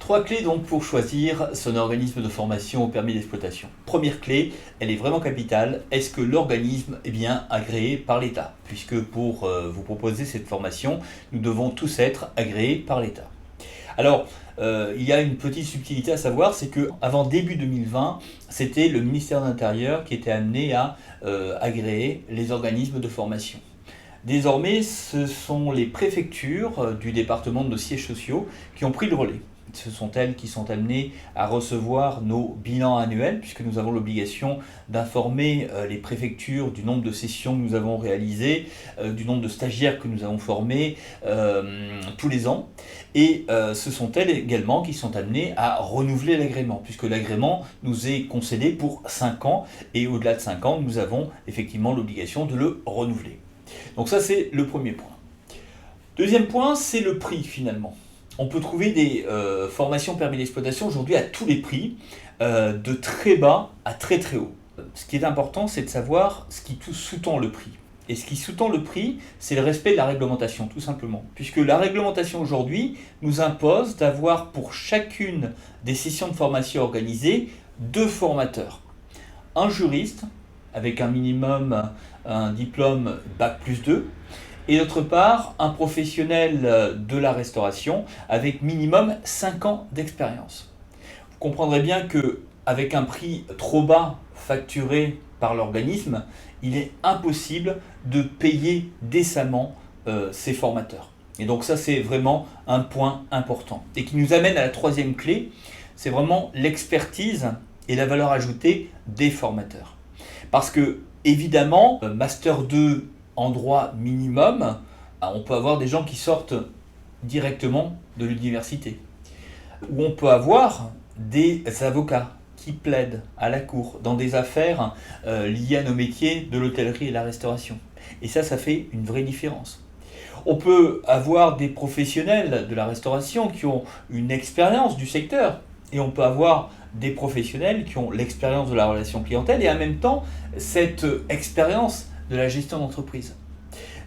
Trois clés donc pour choisir son organisme de formation au permis d'exploitation. Première clé, elle est vraiment capitale. Est-ce que l'organisme est bien agréé par l'État? Puisque pour vous proposer cette formation, nous devons tous être agréés par l'État. Alors, il y a une petite subtilité à savoir, c'est que avant début 2020, c'était le ministère de l'Intérieur qui était amené à agréer les organismes de formation. Désormais, ce sont les préfectures du département de nos sièges sociaux qui ont pris le relais. Ce sont elles qui sont amenées à recevoir nos bilans annuels, puisque nous avons l'obligation d'informer les préfectures du nombre de sessions que nous avons réalisées, du nombre de stagiaires que nous avons formés tous les ans. Et ce sont elles également qui sont amenées à renouveler l'agrément, puisque l'agrément nous est concédé pour 5 ans, et au-delà de 5 ans, nous avons effectivement l'obligation de le renouveler. Donc ça, c'est le premier point. Deuxième point, c'est le prix finalement. On peut trouver des formations permis d'exploitation aujourd'hui à tous les prix, de très bas à très très haut. Ce qui est important, c'est de savoir ce qui sous-tend le prix. Et ce qui sous-tend le prix, c'est le respect de la réglementation, tout simplement. Puisque la réglementation aujourd'hui nous impose d'avoir pour chacune des sessions de formation organisées 2 formateurs. Un juriste, avec un minimum, un diplôme Bac+2, et d'autre part, un professionnel de la restauration avec minimum 5 ans d'expérience. Vous comprendrez bien qu'avec un prix trop bas facturé par l'organisme, il est impossible de payer décemment ces formateurs. Et donc ça, c'est vraiment un point important. Et qui nous amène à la troisième clé, c'est vraiment l'expertise et la valeur ajoutée des formateurs. Parce que, évidemment, Master 2 en droit minimum, on peut avoir des gens qui sortent directement de l'université. Ou on peut avoir des avocats qui plaident à la cour dans des affaires liées à nos métiers de l'hôtellerie et de la restauration. Et ça fait une vraie différence. On peut avoir des professionnels de la restauration qui ont une expérience du secteur. Et on peut avoir des professionnels qui ont l'expérience de la relation clientèle et en même temps cette expérience de la gestion d'entreprise.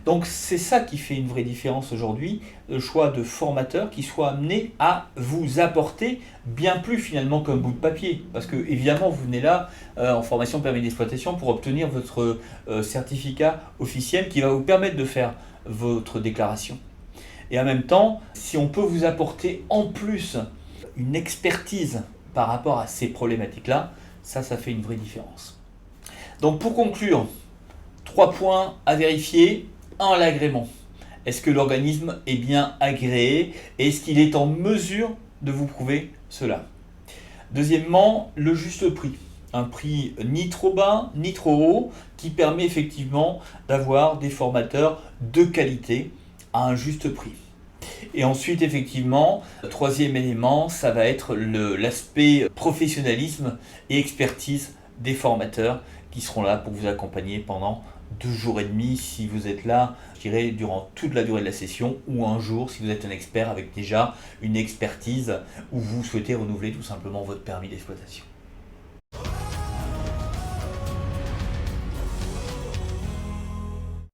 Donc c'est ça qui fait une vraie différence aujourd'hui, le choix de formateurs qui soient amenés à vous apporter bien plus finalement qu'un bout de papier. Parce que évidemment vous venez là en formation permis d'exploitation pour obtenir votre certificat officiel qui va vous permettre de faire votre déclaration. Et en même temps, si on peut vous apporter en plus une expertise par rapport à ces problématiques-là, ça fait une vraie différence. Donc pour conclure, 3 points à vérifier. 1. L'agrément. Est-ce que l'organisme est bien agréé et est-ce qu'il est en mesure de vous prouver cela? Deuxièmement, le juste prix. Un prix ni trop bas ni trop haut qui permet effectivement d'avoir des formateurs de qualité à un juste prix. Et ensuite, effectivement, le troisième élément, ça va être l'aspect professionnalisme et expertise des formateurs qui seront là pour vous accompagner pendant 2 jours et demi si vous êtes là, je dirais, durant toute la durée de la session, ou un jour si vous êtes un expert avec déjà une expertise ou vous souhaitez renouveler tout simplement votre permis d'exploitation.